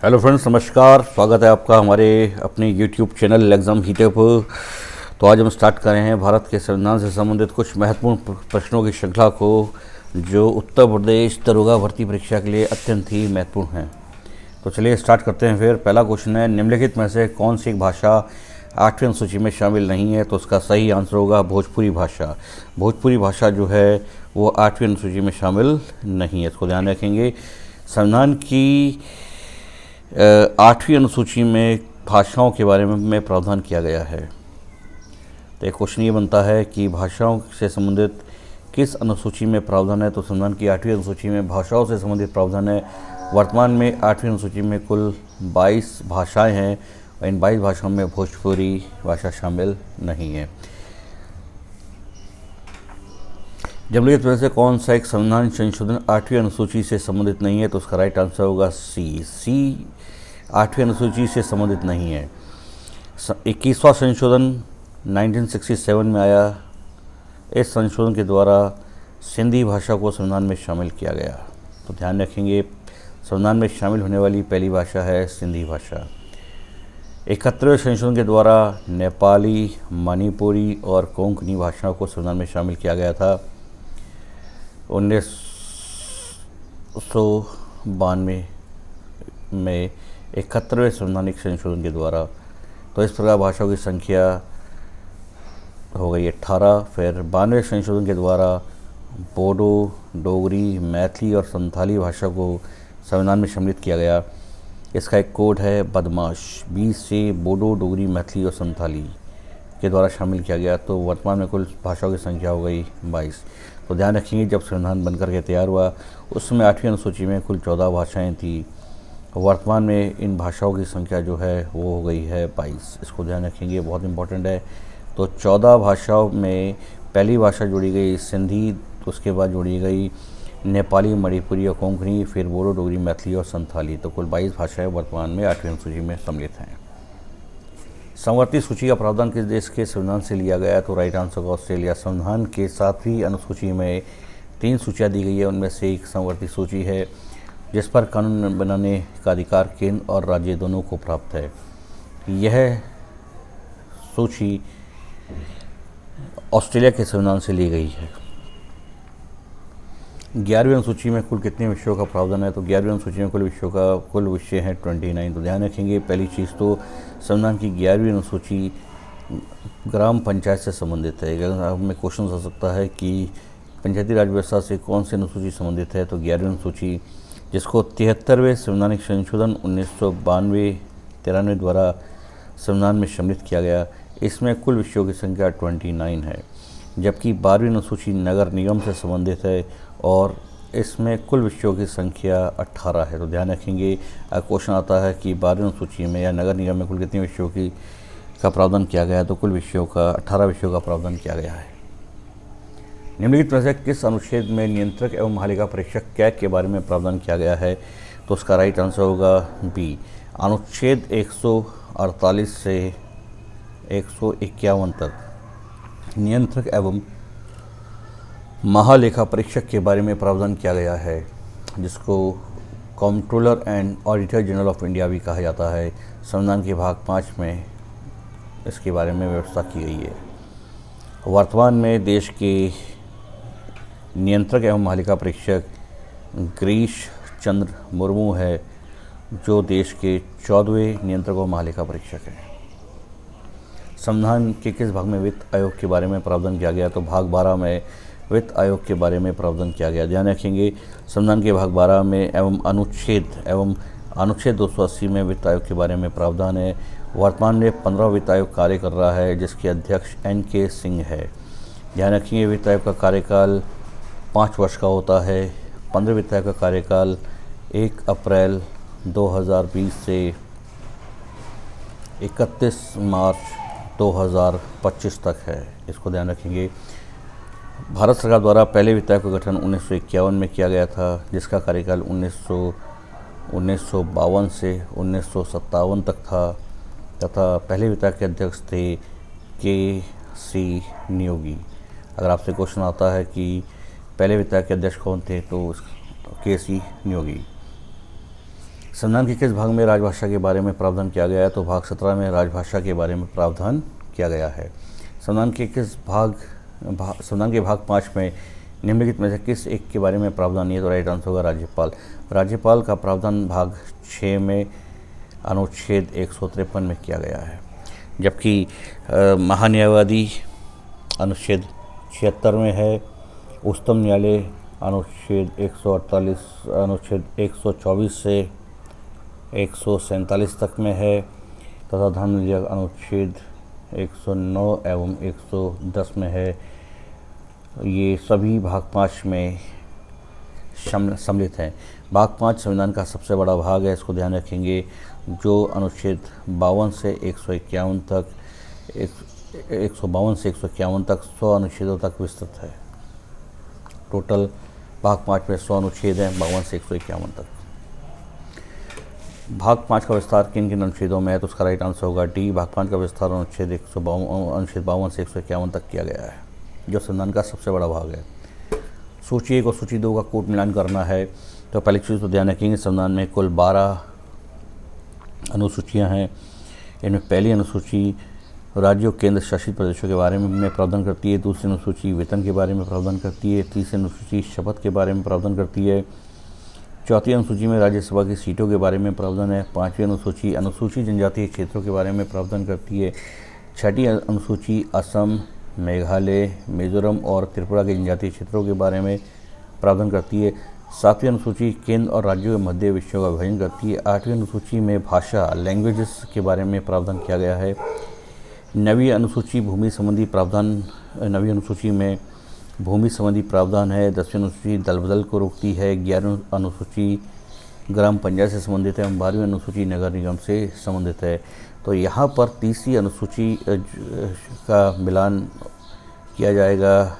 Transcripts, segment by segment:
Hello friends, नमस्कार। स्वागत है आपका हमारे अपने यूट्यूब चैनल एग्ज़ाम हीटअप। तो आज हम स्टार्ट कर रहे हैं भारत के संविधान से संबंधित कुछ महत्वपूर्ण प्रश्नों की श्रृंखला को, जो उत्तर प्रदेश दरोगा भर्ती परीक्षा के लिए अत्यंत ही महत्वपूर्ण हैं। तो चलिए स्टार्ट करते हैं। फिर पहला क्वेश्चन है, निम्नलिखित में से कौन सी भाषा 8वीं अनुसूची में शामिल नहीं है? तो उसका सही आंसर होगा भोजपुरी भाषा। भोजपुरी भाषा जो है वो 8वीं अनुसूची में शामिल नहीं है, इसको ध्यान रखेंगे। संविधान की 8वीं अनुसूची में भाषाओं के बारे में प्रावधान किया गया है। तो एक क्वेश्चन ये बनता है कि भाषाओं से संबंधित किस अनुसूची में प्रावधान है? तो संविधान की 8वीं अनुसूची में भाषाओं से संबंधित प्रावधान है। वर्तमान में 8वीं अनुसूची में कुल 22 भाषाएं हैं और इन 22 भाषाओं में भोजपुरी भाषा शामिल नहीं है। निम्नलिखित में से कौन सा एक संविधान संशोधन 8वीं अनुसूची से संबंधित नहीं है? तो उसका राइट आंसर होगा सी 8वीं अनुसूची से संबंधित नहीं है। 21वां संशोधन 1967 में आया। इस संशोधन के द्वारा सिंधी भाषा को संविधान में शामिल किया गया। तो ध्यान रखेंगे, संविधान में शामिल होने वाली पहली भाषा है सिंधी भाषा। 71वें संशोधन के द्वारा नेपाली, मणिपुरी और कोंकणी भाषाओं को संविधान में शामिल किया गया था 1992 में 71वें संवैधानिक संशोधन के द्वारा। तो इस प्रकार भाषाओं की संख्या हो गई 18। फिर 92वें संशोधन के द्वारा बोडो, डोगरी, मैथिली और संथाली भाषा को संविधान में सम्मिलित किया गया। इसका एक कोड है बदमाश। 20 से बोडो, डोगरी, मैथिली और संथाली के द्वारा शामिल किया गया। तो वर्तमान में कुल भाषाओं की संख्या हो गई 22। तो ध्यान रखेंगे, जब संविधान बनकर के तैयार हुआ उस समय 8वीं अनुसूची में कुल 14 भाषाएं थी। वर्तमान में इन भाषाओं की संख्या जो है वो हो गई है 22। इसको ध्यान रखेंगे, बहुत इंपॉर्टेंट है। तो 14 भाषाओं में पहली भाषा जोड़ी गई सिंधी, उसके बाद जोड़ी गई नेपाली, मणिपुरी और कोंकणी, फिर बोडो, डोगरी, मैथिली और संथाली। तो कुल 22 भाषाएं वर्तमान में 8वीं अनुसूची में सम्मिलित हैं। समवर्ती सूची का प्रावधान किस देश के संविधान से लिया गया है? तो राइट आंसर होगा ऑस्ट्रेलिया। संविधान के 7वीं अनुसूची में 3 सूचियाँ दी गई है, उनमें से एक समवर्ती सूची है जिस पर कानून बनाने का अधिकार केंद्र और राज्य दोनों को प्राप्त है। यह सूची ऑस्ट्रेलिया के संविधान से ली गई है। 11वीं अनुसूची में कुल कितने विषयों का प्रावधान है? तो 11वीं अनुसूची में कुल विषय हैं 29। तो ध्यान रखेंगे, पहली चीज़ तो संविधान की 11वीं अनुसूची ग्राम पंचायत से संबंधित है। अगर में क्वेश्चन आ सकता है कि पंचायती राज व्यवस्था से कौन सी अनुसूची संबंधित है? तो 11वीं अनुसूची, जिसको 73वें संवैधानिक संशोधन 1992-93 द्वारा संविधान में सम्मिलित किया गया। इसमें कुल विषयों की संख्या 29 है। जबकि 12वीं अनुसूची नगर निगम से संबंधित है और इसमें कुल विषयों की संख्या 18 है। तो ध्यान रखेंगे, क्वेश्चन आता है कि 12वीं अनुसूची में या नगर निगम में कुल कितने विषयों का प्रावधान किया गया है? तो कुल विषयों का 18 विषयों का प्रावधान किया गया है। निम्नलिखित में से किस अनुच्छेद में नियंत्रक एवं महालेखा परीक्षक कैग के बारे में प्रावधान किया गया है? तो उसका राइट आंसर होगा बी, अनुच्छेद 148 से 151 तक नियंत्रक एवं महालेखा परीक्षक के बारे में प्रावधान किया गया है, जिसको controller and auditor general of India भी कहा जाता है। संविधान के भाग 5 में इसके बारे में व्यवस्था की गई है। वर्तमान में देश के नियंत्रक एवं महालेखा परीक्षक गिरीश चंद्र मुर्मू है, जो देश के 14वें नियंत्रक एवं महालेखा परीक्षक हैं। संविधान के किस भाग में वित्त आयोग के बारे में प्रावधान किया गया? तो भाग 12 में वित्त आयोग के बारे में प्रावधान किया गया। ध्यान रखेंगे, संविधान के भाग 12 में एवं अनुच्छेद 280 में वित्त आयोग के बारे में प्रावधान है। वर्तमान में 15 वित्त आयोग कार्य कर रहा है, जिसके अध्यक्ष NK सिंह है। ध्यान रखेंगे, वित्त आयोग का कार्यकाल 5 वर्ष का होता है। 15 वित्त आयोग का कार्यकाल 1 अप्रैल 2020 से 31 मार्च 2025 तक है। इसको ध्यान रखेंगे। भारत सरकार द्वारा पहले वित्त आयोग का गठन 1951 में किया गया था, जिसका कार्यकाल 1952 से 1957 तक था तथा पहले वित्त आयोग के अध्यक्ष थे KC नियोगी। अगर आपसे क्वेश्चन आता है कि पहले वित्त आयोग के अध्यक्ष कौन थे, तो KC नियोगी। संविधान के किस भाग में राजभाषा के बारे में प्रावधान किया गया है? तो भाग 17 में राजभाषा के बारे में प्रावधान किया गया है। संविधान के भाग 5 में निम्नलिखित में से किस एक के बारे में प्रावधान नहीं है? तो राइट आंसर होगा राज्यपाल। राज्यपाल का प्रावधान भाग 6 में अनुच्छेद 153 में किया गया है। जबकि महान्यायवादी अनुच्छेद 76 में है, उच्चतम न्यायालय अनुच्छेद 148 अनुच्छेद 124 से 147 तक में है, तथा धर्म विधेयक अनुच्छेद 109 एवं 110 में है। ये सभी भाग 5 में सम्मिलित हैं। भाग 5 संविधान का सबसे बड़ा भाग है, इसको ध्यान रखेंगे, जो अनुच्छेद 52 से 151 तक 152 से 151 तक 100 अनुच्छेदों तक विस्तृत है। टोटल भाग 5 में 100 अनुच्छेद हैं, 52 से 151 तक। भाग 5 का विस्तार किन किन अनुच्छेदों में है? तो उसका राइट आंसर होगा डी। भाग 5 का विस्तार अनुच्छेद 52 से 151 तक किया गया है, जो संविधान का सबसे बड़ा भाग है। सूची 1 और सूची 2 का कूट मिलान करना है। तो पहली चीज़ तो ध्यान रखेंगे, संविधान में कुल 12 अनुसूचियां हैं। इनमें पहली अनुसूची राज्यों केंद्र शासित प्रदेशों के बारे में प्रावधान करती है। दूसरी अनुसूची वेतन के बारे में प्रावधान करती है। तीसरी अनुसूची शपथ के बारे में प्रावधान करती है। चौथी अनुसूची में राज्यसभा की सीटों के बारे में प्रावधान है। पांचवी अनुसूची अनुसूचित जनजातीय क्षेत्रों के बारे में प्रावधान करती है। छठी अनुसूची असम, मेघालय, मिजोरम और त्रिपुरा के जनजातीय क्षेत्रों के बारे में प्रावधान करती है। सातवीं अनुसूची केंद्र और राज्यों के मध्य विषयों का विभाजन करती है। आठवीं अनुसूची में भाषा लैंग्वेजेस के बारे में प्रावधान किया गया है। नवीं अनुसूची भूमि संबंधी प्रावधान, नवीं अनुसूची में भूमि संबंधी प्रावधान है। 10वीं अनुसूची दल बदल को रोकती है। 11वीं अनुसूची ग्राम पंचायत से संबंधित है। 12वीं अनुसूची नगर निगम से संबंधित है। तो यहाँ पर तीसरी अनुसूची का मिलान किया जाएगा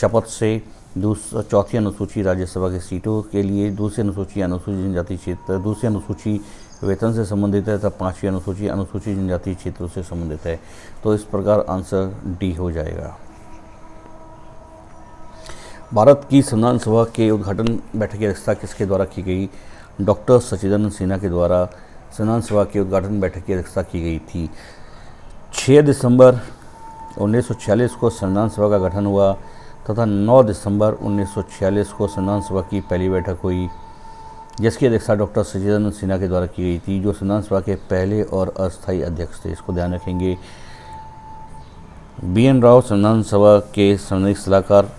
शपथ से। चौथी अनुसूची राज्यसभा की सीटों के लिए। दूसरी अनुसूची अनुसूचित जनजातीय क्षेत्र, दूसरी अनुसूची वेतन से संबंधित है। तब पांचवी अनुसूची अनुसूचित जनजातीय क्षेत्रों से संबंधित है। तो इस प्रकार आंसर डी हो जाएगा। भारत की संविधान सभा के उद्घाटन बैठक की अध्यक्षता किसके द्वारा की गई? डॉक्टर सच्चिदानंद सिन्हा के द्वारा संविधान सभा के उद्घाटन बैठक की अध्यक्षता की गई थी। 6 दिसंबर 1946 को संविधान सभा का गठन हुआ तथा 9 दिसंबर 1946 को संविधान सभा की पहली बैठक हुई, जिसकी अध्यक्षता डॉक्टर सच्चिदानंद सिन्हा के द्वारा की गई थी, जो संविधान सभा के पहले और अस्थायी अध्यक्ष थे। इसको ध्यान रखेंगे। BN राव संविधान सभा के संवैधानिक सलाहकार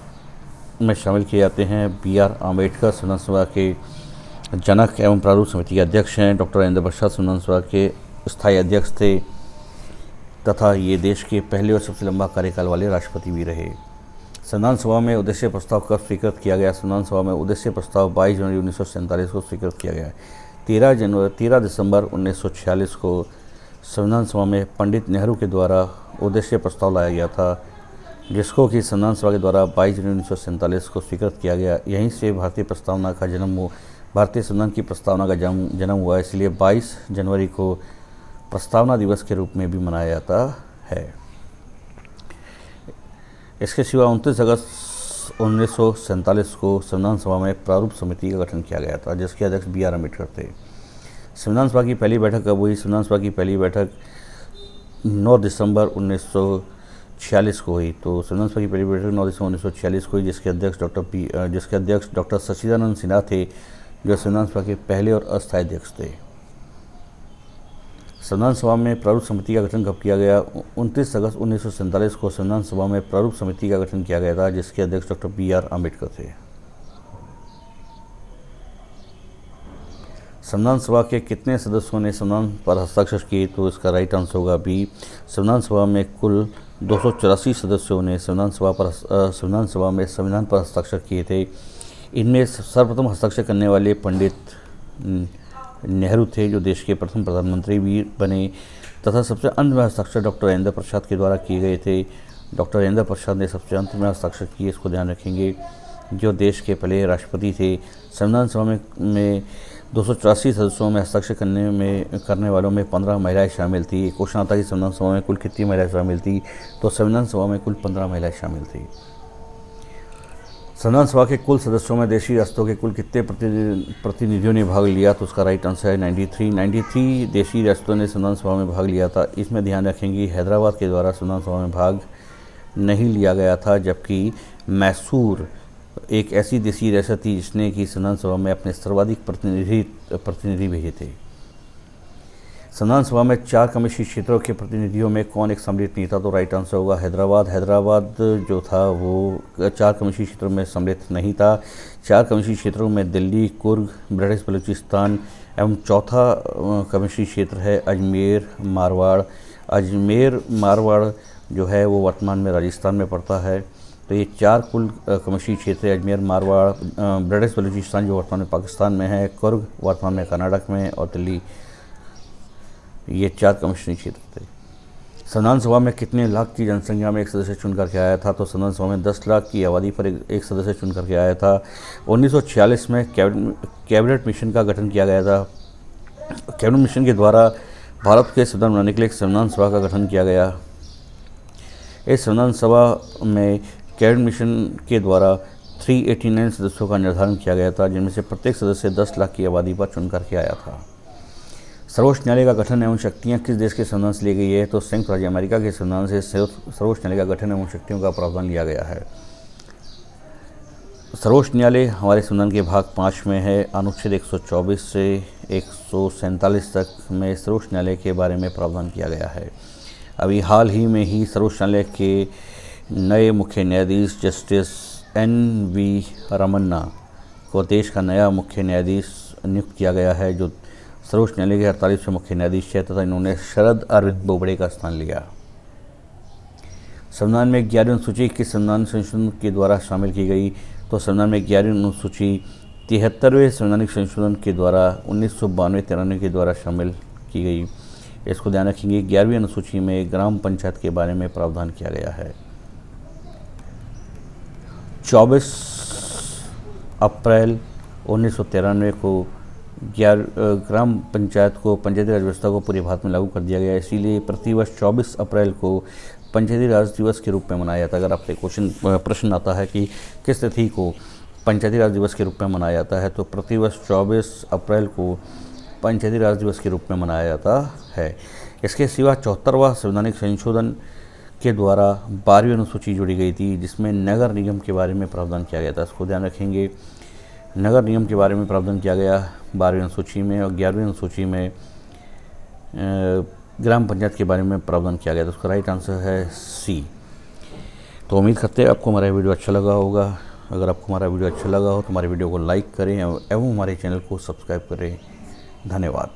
में शामिल किए जाते हैं। BR आम्बेडकर संविधान सभा के जनक एवं प्रारूप समिति के अध्यक्ष हैं। डॉक्टर राजेंद्र प्रसाद संविधान सभा के स्थायी अध्यक्ष थे तथा ये देश के पहले और सबसे लंबा कार्यकाल वाले राष्ट्रपति भी रहे। संविधान सभा में उद्देश्य प्रस्ताव कब स्वीकृत किया गया? संविधान सभा में उद्देश्य प्रस्ताव 22 जनवरी 1947 को स्वीकृत किया गया है। 13 दिसंबर 1946 को संविधान सभा में पंडित नेहरू के द्वारा उद्देश्य प्रस्ताव लाया गया था, जिसको कि संविधान सभा के द्वारा 22 जनवरी 1947 को स्वीकृत किया गया। यहीं से भारतीय संविधान की प्रस्तावना का जन्म हुआ, इसलिए 22 जनवरी को प्रस्तावना दिवस के रूप में भी मनाया जाता है। इसके सिवा 29 अगस्त 1947 को संविधान सभा में प्रारूप समिति का गठन किया गया था, जिसके अध्यक्ष BR अम्बेडकर थे। संविधान सभा की पहली बैठक कब हुई? संविधान सभा की पहली बैठक 9 दिसंबर 1946 को हुई। तो संविधान सभा की पहली बैठक 9 दिसंबर 1946 को हुई, जिसके अध्यक्ष डॉक्टर सच्चिदानंद सिन्हा थे, जो संविधान सभा के पहले और अस्थायी अध्यक्ष थे। संविधान सभा में प्रारूप समिति का गठन कब किया गया? 29 अगस्त 1947 को संविधान सभा में प्रारूप समिति का गठन किया गया था, जिसके अध्यक्ष डॉक्टर BR आम्बेडकर थे। संविधान सभा के कितने सदस्यों ने संविधान पर हस्ताक्षर किए? तो इसका राइट आंसर होगा बी। संविधान सभा में कुल 284 सदस्यों ने संविधान सभा में संविधान पर हस्ताक्षर किए थे। इनमें सर्वप्रथम हस्ताक्षर करने वाले पंडित नेहरू थे, जो देश के प्रथम प्रधानमंत्री भी बने, तथा सबसे अंत में हस्ताक्षर डॉक्टर राजेंद्र प्रसाद के द्वारा किए गए थे। डॉक्टर राजेंद्र प्रसाद ने सबसे अंत में हस्ताक्षर किए, इसको ध्यान रखेंगे, जो देश के पहले राष्ट्रपति थे। संविधान सभा में 284 सदस्यों में हस्ताक्षर करने वालों में 15 महिलाएं शामिल थी। क्वेश्चन आता है कि संविधान सभा में कुल कितनी महिलाएं शामिल थी? तो संविधान सभा में कुल 15 महिलाएं शामिल थी। संविधान सभा के कुल सदस्यों में देशी रियासतों के कुल कितने प्रतिनिधियों ने भाग लिया, तो उसका राइट आंसर है 93 देशी रियासतों ने संविधान सभा में भाग लिया था। इसमें ध्यान रखेंगे हैदराबाद के द्वारा संविधान सभा में भाग नहीं लिया गया था, जबकि मैसूर एक ऐसी देशी रियासत थी जिसने कि संविधान सभा में अपने सर्वाधिक प्रतिनिधि भेजे थे। संविधान सभा में 4 कमिश्नरी क्षेत्रों के प्रतिनिधियों में कौन एक सम्मिलित नहीं था, तो राइट आंसर होगा हैदराबाद जो था वो 4 कमिश्नरी क्षेत्रों में सम्मिलित नहीं था। 4 कमिश्नरी क्षेत्रों में दिल्ली, कुर्ग, ब्रिटिश बलूचिस्तान एवं चौथा कमिश्नरी क्षेत्र है अजमेर मारवाड़। अजमेर मारवाड़ जो है वो वर्तमान में राजस्थान में पड़ता है। तो ये 4 कुल कमिश्नरी क्षेत्र है, अजमेर मारवाड़, ब्रिटिश बलूचिस्तान जो वर्तमान में पाकिस्तान में है, कुर्ग वर्तमान में कर्नाटक में और दिल्ली, ये 4 कमिश्नरी क्षेत्र थे। संविधान सभा में कितने लाख की जनसंख्या में एक सदस्य चुन करके आया था, तो संविधान सभा में 10 लाख की आबादी पर एक सदस्य चुन करके आया था। 1946 में कैबिनेट मिशन का गठन किया गया था। कैबिनेट मिशन के द्वारा भारत के संविधान बनाने के लिए एक संविधान सभा का गठन किया गया। इस संविधान सभा में कैबिनेट मिशन के द्वारा 389 सदस्यों का निर्धारण किया गया था, जिनमें से प्रत्येक सदस्य 10 लाख की आबादी पर चुन करके आया था। सर्वोच्च न्यायालय का गठन एवं शक्तियाँ किस देश के संविधान से ली गई है, तो संयुक्त राज्य अमेरिका के संविधान से सर्वोच्च न्यायालय का गठन एवं शक्तियों का प्रावधान लिया गया है। सर्वोच्च न्यायालय हमारे संविधान के भाग 5 में है। अनुच्छेद 124 से 147 तक में सर्वोच्च न्यायालय के बारे में प्रावधान किया गया है। अभी हाल ही में ही सर्वोच्च न्यायालय के नए मुख्य न्यायाधीश जस्टिस NV रमन्ना को देश का नया मुख्य न्यायाधीश नियुक्त किया गया है, जो सर्वोच्च न्यायालय के 48वें मुख्य न्यायाधीश है तथा इन्होंने शरद अरविंद बोबड़े का स्थान लिया। संविधान में 11वीं अनुसूची किस संविधान संशोधन के द्वारा शामिल की गई, तो संविधान में 11वीं अनुसूची 73वें संवैधानिक संशोधन के द्वारा 1992-93 के द्वारा शामिल की गई। इसको ध्यान रखेंगे। 11वीं अनुसूची में ग्राम पंचायत के बारे में प्रावधान किया गया है। 24 अप्रैल 1993 को ग्राम पंचायत को पंचायती राज व्यवस्था को पूरे भारत में लागू कर दिया गया, इसीलिए प्रतिवर्ष 24 अप्रैल को पंचायती राज दिवस के रूप में मनाया जाता है। अगर आपसे प्रश्न आता है कि किस तिथि को पंचायती राज दिवस के रूप में मनाया जाता है, तो प्रतिवर्ष 24 अप्रैल को पंचायती राज दिवस के रूप में मनाया जाता है। इसके सिवा 74वां संवैधानिक संशोधन के द्वारा 12वीं अनुसूची जोड़ी गई थी, जिसमें नगर निगम के बारे में प्रावधान किया गया था। इसको ध्यान रखेंगे। नगर निगम के बारे में प्रावधान किया गया 12वीं अनुसूची में, और 11वीं अनुसूची में ग्राम पंचायत के बारे में प्रावधान किया गया था। उसका राइट आंसर है C। तो उम्मीद करते हैं आपको हमारा वीडियो अच्छा लगा होगा। अगर आपको हमारा वीडियो अच्छा लगा हो तो हमारे वीडियो को लाइक करें एवं हमारे चैनल को सब्सक्राइब करें। धन्यवाद।